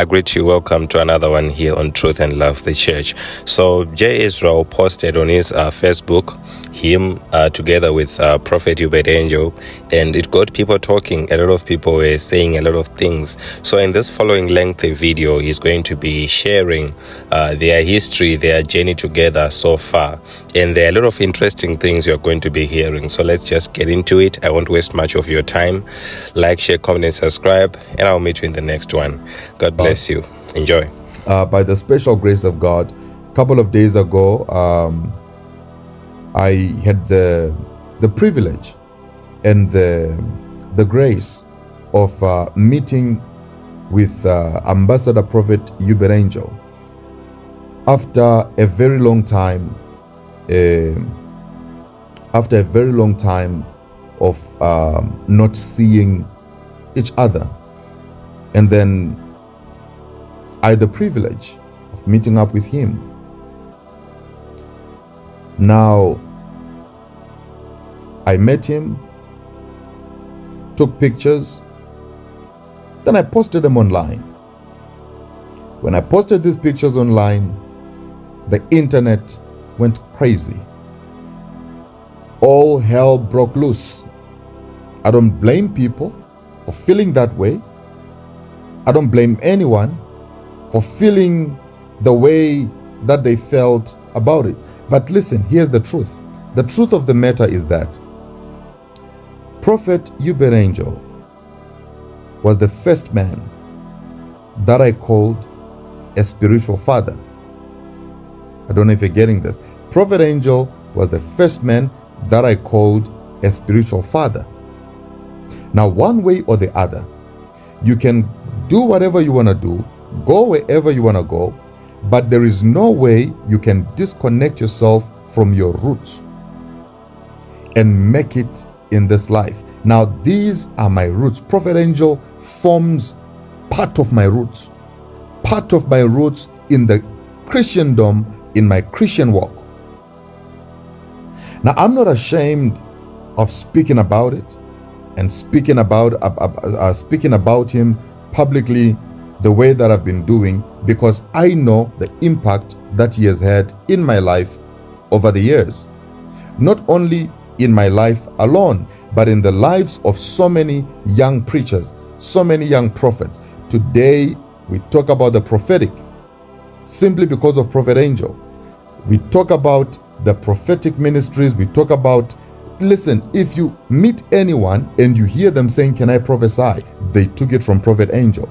I greet you. Welcome to another one here on Truth and Love the Church. So J. Israel posted on his Facebook him together with Prophet Uebert Angel, and it got people talking. A lot of people were saying a lot of things. So in this following lengthy video, he's going to be sharing their history, their journey together so far. And there are a lot of interesting things you're going to be hearing. So let's just get into it. I won't waste much of your time. Like, share, comment, and subscribe, and I'll meet you in the next one. God bless you. Enjoy. By the special grace of God, a couple of days ago, I had the privilege and the grace of meeting with Ambassador Prophet Uebert Angel after a very long time. After a very long time of not seeing each other, and then I had the privilege of meeting up with him. Now, I met him, took pictures, then I posted them online. When I posted these pictures online, the internet went crazy. All hell broke loose. I don't blame people for feeling that way. I don't blame anyone for feeling the way that they felt about it. But listen, here's the truth. The truth of the matter is that Prophet Uebert Angel was the first man that I called a spiritual father. I don't know if you're getting this. Prophet Angel was the first man that I called a spiritual father. Now, one way or the other, you can do whatever you want to do, go wherever you want to go, but there is no way you can disconnect yourself from your roots and make it in this life. Now, these are my roots. Prophet Angel forms part of my roots in the Christendom, in my Christian walk. Now, I'm not ashamed of speaking about it and speaking about him publicly the way that I've been doing, because I know the impact that he has had in my life over the years. Not only in my life alone, but in the lives of so many young preachers, so many young prophets. Today, we talk about the prophetic simply because of Prophet Angel. We talk about the prophetic ministries. We talk about, listen, if you meet anyone and you hear them saying, "Can I prophesy?" they took it from Prophet Angel.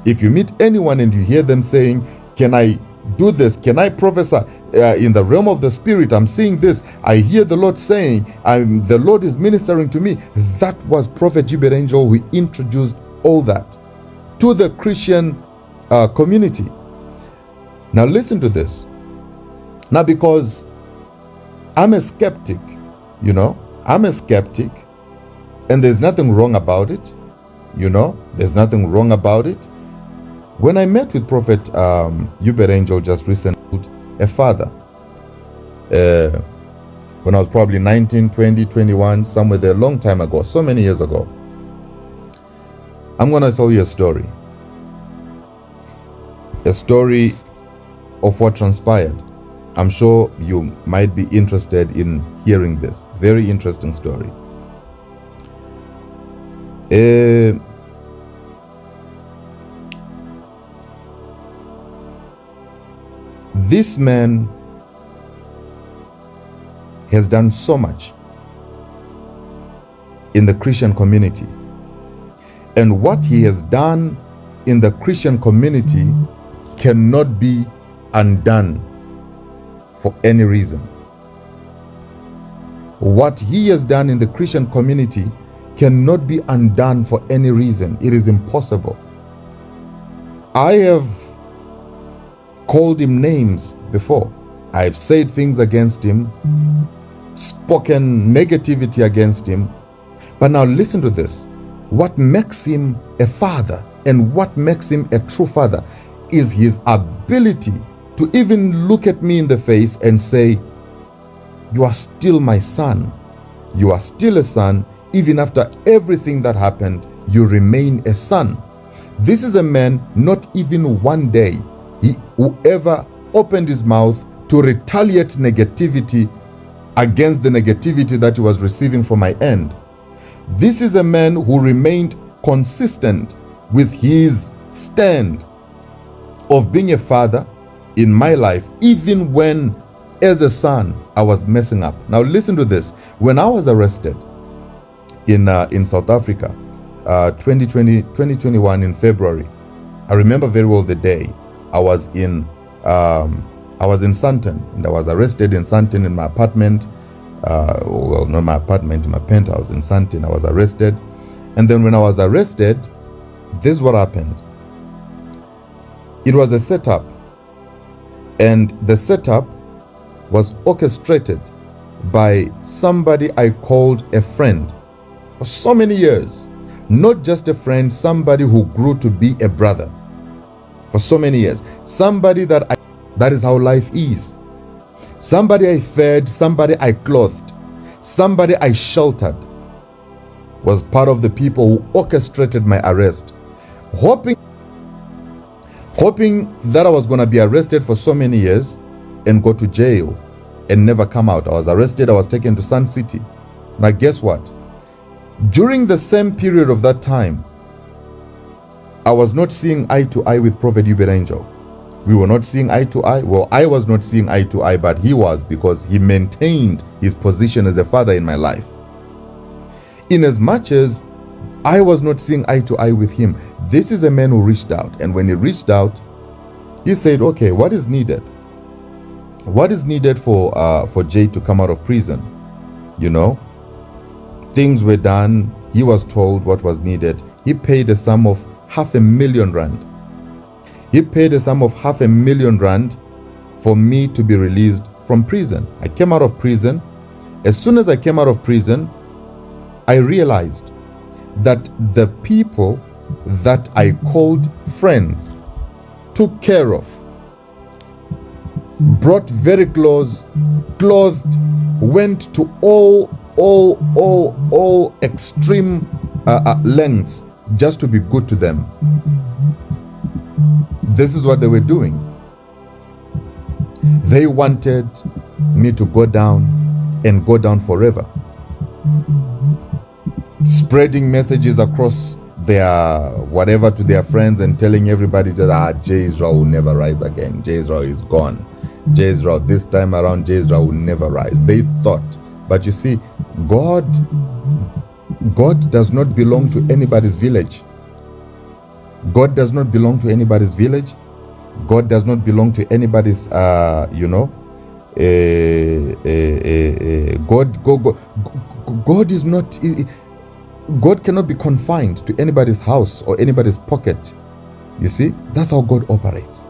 If you meet anyone and you hear them saying, "Can I do this? Can I prophesy in the realm of the spirit? I'm seeing this. I hear the Lord saying, the Lord is ministering to me." That was Prophet Uebert Angel who introduced all that to the Christian community. Now listen to this. Now, because I'm a skeptic, I'm a skeptic, and there's nothing wrong about it. There's nothing wrong about it. When I met with Prophet Uebert Angel just recently, a father, when I was probably 19, 20, 21, somewhere there, a long time ago, so many years ago, I'm going to tell you a story of what transpired. I'm sure you might be interested in hearing this. Very interesting story. This man has done so much in the Christian community. And what he has done in the Christian community cannot be undone for any reason. What he has done in the Christian community cannot be undone for any reason. It is impossible. I have called him names before. I've said things against him, spoken negativity against him. But now listen to this. What makes him a father and what makes him a true father is his ability to even look at me in the face and say, "You are still my son. You are still a son. Even after everything that happened, you remain a son." This is a man, not even one day, whoever opened his mouth to retaliate negativity against the negativity that he was receiving from my end. This is a man who remained consistent with his stand of being a father in my life, even when, as a son, I was messing up. Now listen to this. When I was arrested in South Africa, 2021 in February, I remember very well the day. I was in Sandton, and I was arrested in Sandton in my apartment. Well, not my apartment, my penthouse in Sandton. I was arrested, and then when I was arrested, this is what happened. It was a setup, and the setup was orchestrated by somebody I called a friend for so many years. Not just a friend, somebody who grew to be a brother for so many years. Somebody that is how life is. Somebody I fed, somebody I clothed, somebody I sheltered, was part of the people who orchestrated my arrest, hoping that I was going to be arrested for so many years and go to jail and never come out. I was arrested, I was taken to Sun City. Now guess what? During the same period of that time, I was not seeing eye to eye with Prophet Uebert. We were not seeing eye to eye. Well, I was not seeing eye to eye, but he was, because he maintained his position as a father in my life. In as much as I was not seeing eye to eye with him, this is a man who reached out. And when he reached out, he said, okay, what is needed? What is needed for Jay to come out of prison? You know, things were done. He was told what was needed. He paid a sum of R500,000. He paid a sum of R500,000 for me to be released from prison. I came out of prison. As soon as I came out of prison, I realized that the people that I called friends, took care of, brought very close, clothed, went to all extreme lengths just to be good to them. This is what they were doing. They wanted me to go down and go down forever. Spreading messages across their whatever to their friends and telling everybody that Jay Israel will never rise again. Jay Israel is gone. Jay Israel, this time around, Jay Israel will never rise. They thought. But you see, God does not belong to anybody's village. God does not belong to anybody's village. God does not belong to anybody's, God is not, God cannot be confined to anybody's house or anybody's pocket. You see, that's how God operates.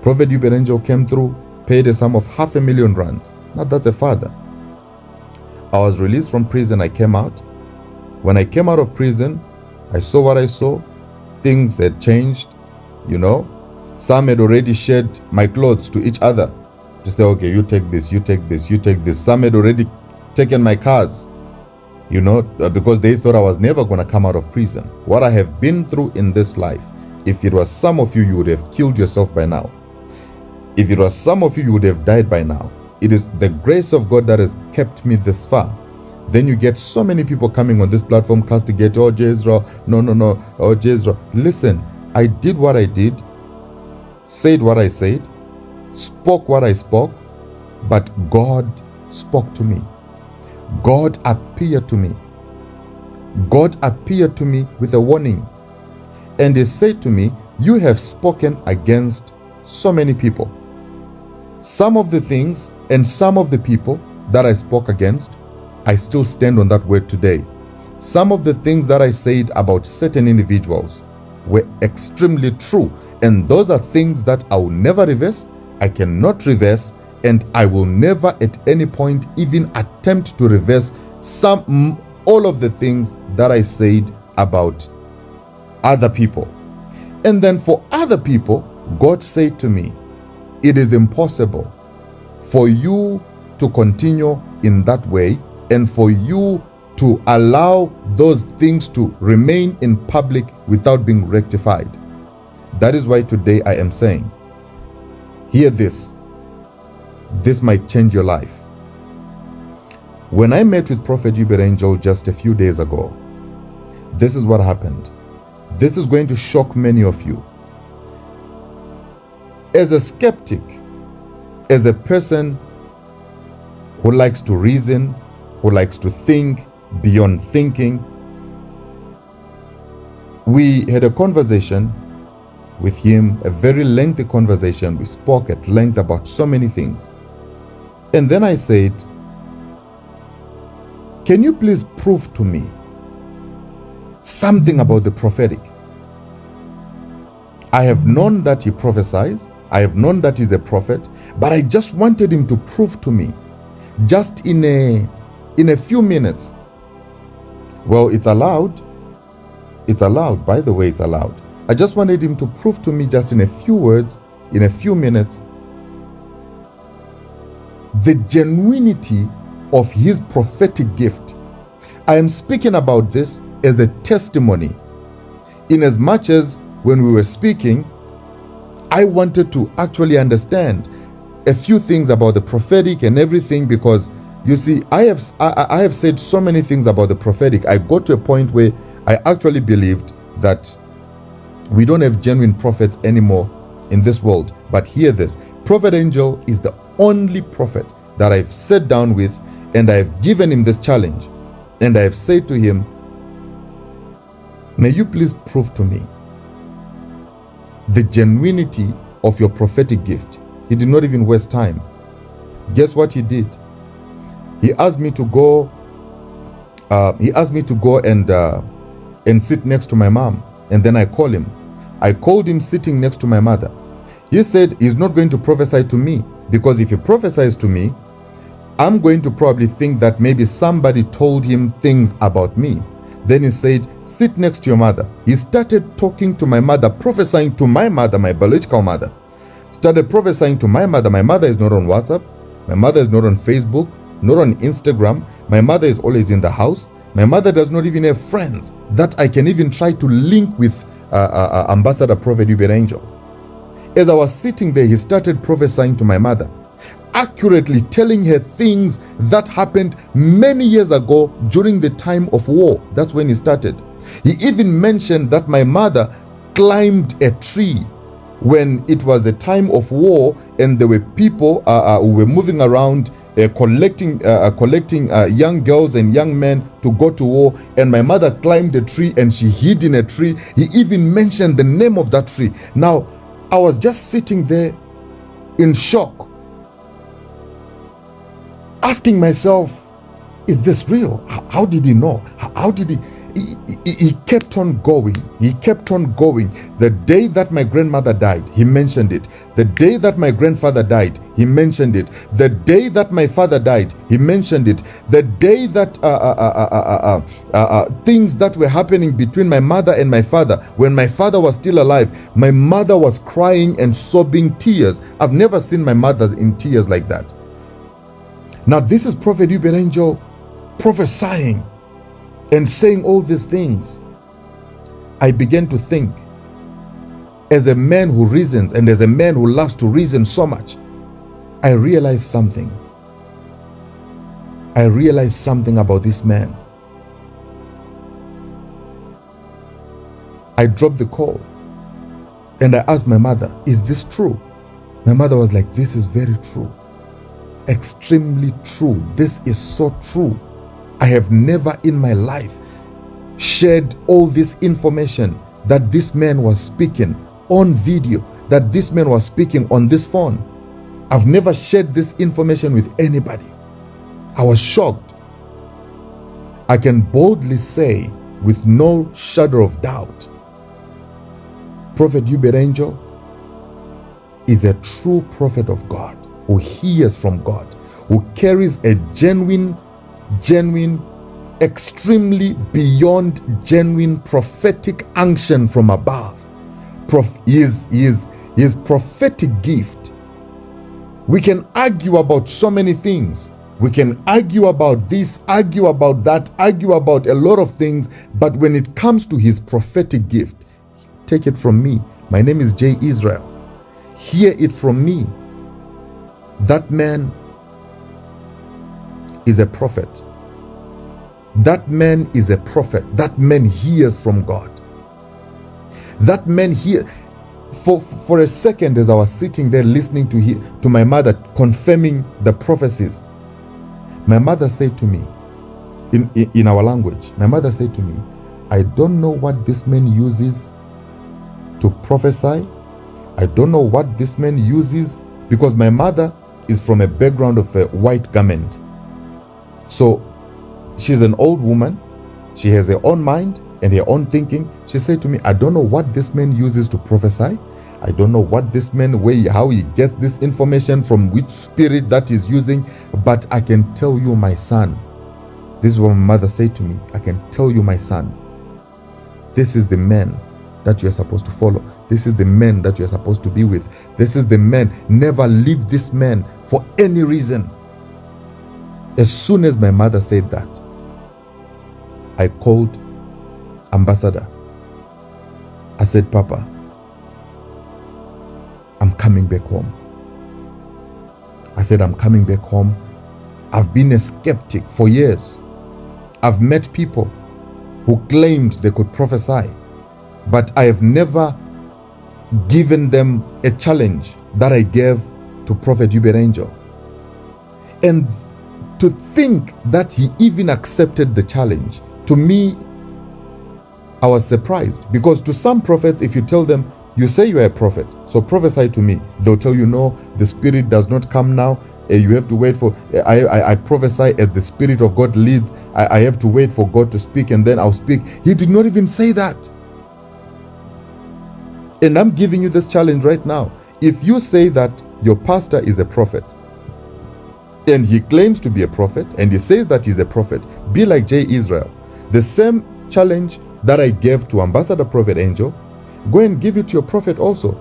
Prophet Uebert came through, paid a sum of R500,000. Now that's a father. I was released from prison. I came out. When I came out of prison, I saw what I saw. Things had changed, you know. Some had already shared my clothes to each other to say, okay, you take this, you take this, you take this. Some had already taken my cars, you know, because they thought I was never going to come out of prison. What I have been through in this life, if it was some of you, you would have killed yourself by now. If it was some of you, you would have died by now. It is the grace of God that has kept me this far. Then you get so many people coming on this platform, castigate, oh, Jay Israel, no, oh, Jay Israel. Listen, I did what I did, said what I said, spoke what I spoke, but God spoke to me. God appeared to me. God appeared to me with a warning. And he said to me, you have spoken against so many people. Some of the things and some of the people that I spoke against, I still stand on that word today. Some of the things that I said about certain individuals were extremely true. And those are things that I will never reverse. I cannot reverse. And I will never at any point even attempt to reverse all of the things that I said about other people. And then for other people, God said to me, it is impossible for you to continue in that way and for you to allow those things to remain in public without being rectified. That is why today I am saying, hear this. This might change your life. When I met with Prophet Uebert Angel just a few days ago, this is what happened. This is going to shock many of you. As a skeptic, as a person who likes to reason, who likes to think beyond thinking, we had a conversation with him, a very lengthy conversation. We spoke at length about so many things. And then I said, can you please prove to me something about the prophetic? I have known that he prophesies. I have known that he's a prophet, but I just wanted him to prove to me, just in a few minutes. Well, it's allowed. It's allowed. By the way, it's allowed. I just wanted him to prove to me, just in a few words, in a few minutes, the genuinity of his prophetic gift. I am speaking about this as a testimony, in as much as when we were speaking, I wanted to actually understand a few things about the prophetic and everything, because you see, I have said so many things about the prophetic. I got to a point where I actually believed that we don't have genuine prophets anymore in this world. But hear this, Prophet Angel is the only prophet that I've sat down with, and I've given him this challenge, and I've said to him, may you please prove to me the genuinity of your prophetic gift. He did not even waste time. Guess what he did? He asked me to go. And sit next to my mom. And then I called him. I called him sitting next to my mother. He said he's not going to prophesy to me, because if he prophesies to me, I'm going to probably think that maybe somebody told him things about me. Then he said, sit next to your mother. He started talking to my mother, prophesying to my mother, my biological mother. Started prophesying to my mother. My mother is not on WhatsApp. My mother is not on Facebook, not on Instagram. My mother is always in the house. My mother does not even have friends that I can even try to link with Ambassador Prophet Uebert Angel. As I was sitting there, he started prophesying to my mother, accurately telling her things that happened many years ago during the time of war. That's when he started. He even mentioned that my mother climbed a tree when it was a time of war, and there were people who were moving around collecting young girls and young men to go to war, and my mother climbed a tree and she hid in a tree. He even mentioned the name of that tree. Now, I was just sitting there in shock, asking myself, is this real? How did he know? How did he kept on going. He kept on going. The day that my grandmother died, he mentioned it. The day that my grandfather died, he mentioned it. The day that my father died, he mentioned it. The day that things that were happening between my mother and my father, when my father was still alive, my mother was crying and sobbing tears. I've never seen my mother in tears like that. Now, this is Prophet Uebert Angel prophesying and saying all these things. I began to think, as a man who reasons and as a man who loves to reason so much, I realized something. I realized something about this man. I dropped the call and I asked my mother, is this true? My mother was like, this is very true. Extremely true. This is so true. I have never in my life shared all this information that this man was speaking on video, that this man was speaking on this phone. I've never shared this information with anybody. I was shocked. I can boldly say, with no shadow of doubt, Prophet Uebert Angel is a true prophet of God, who hears from God, who carries a genuine, extremely beyond genuine prophetic unction from above. His prophetic gift. We can argue about so many things. We can argue about this, argue about that, argue about a lot of things, but when it comes to his prophetic gift, take it from me. My name is J. Israel. Hear it from me. That man is a prophet. That man is a prophet. That man hears from God. That man hears. For a second, as I was sitting there listening to my mother confirming the prophecies, my mother said to me, in our language, my mother said to me, I don't know what this man uses to prophesy. I don't know what this man uses, because my mother is from a background of a white garment. So she's an old woman. She has her own mind and her own thinking. She said to me, I don't know what this man uses to prophesy. I don't know what this man, how he gets this information, from which spirit that he's using, but I can tell you, my son, this is what my mother said to me, I can tell you, my son, this is the man that you're supposed to follow. This is the man that you're supposed to be with. This is the man. Never leave this man for any reason. As soon as my mother said that, I called Ambassador. I said, Papa, I'm coming back home. I said, I'm coming back home. I've been a skeptic for years. I've met people who claimed they could prophesy, but I have never given them a challenge that I gave to Prophet Uebert Angel. And to think that he even accepted the challenge, to me, I was surprised, because to some prophets, if you tell them, you say you are a prophet, so prophesy to me, they'll tell you, no, the spirit does not come now. You have to wait for, I prophesy as the Spirit of God leads. I have to wait for God to speak and then I'll speak. He did not even say that. And I'm giving you this challenge right now. If you say that your pastor is a prophet, and he claims to be a prophet, and he says that he's a prophet, be like J. Israel. The same challenge that I gave to Ambassador Prophet Angel, go and give it to your prophet also,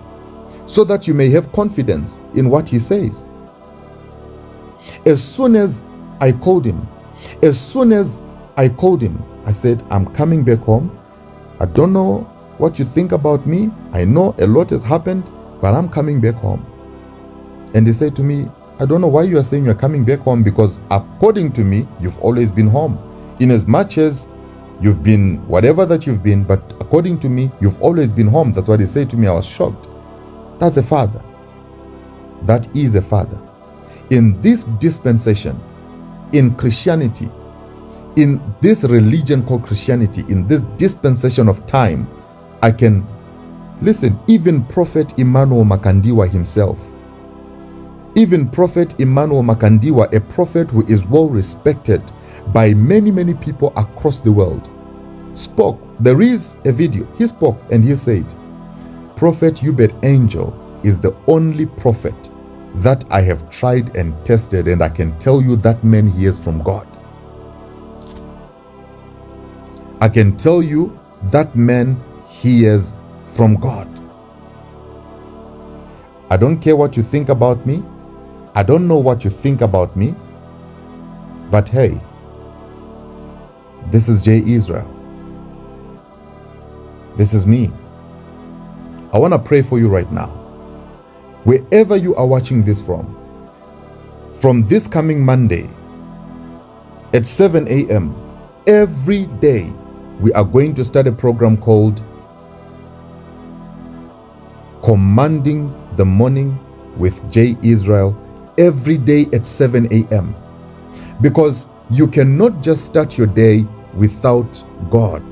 so that you may have confidence in what he says. As soon as I called him, I said, I'm coming back home. I don't know what you think about me. I know a lot has happened, but I'm coming back home. And he said to me, I don't know why you are saying you're coming back home, because according to me, you've always been home. In as much as you've been whatever that you've been, but according to me, you've always been home. That's what he said to me. I was shocked. That's a father. That is a father. In this dispensation, in Christianity, in this religion called Christianity, in this dispensation of time, I can listen. Even Prophet Emmanuel Makandiwa himself, even Prophet Emmanuel Makandiwa, a prophet who is well respected by many people across the world, spoke. There is a video. He spoke and he said, Prophet Uebert Angel is the only prophet that I have tried and tested, and I can tell you that man hears from God. I can tell you that man hears from God. I don't care what you think about me. I don't know what you think about me. But hey, this is J. Israel. This is me. I want to pray for you right now. Wherever you are watching this from this coming Monday at 7 a.m., every day we are going to start a program called Commanding the Morning with J. Israel, every day at 7 a.m. Because you cannot just start your day without God.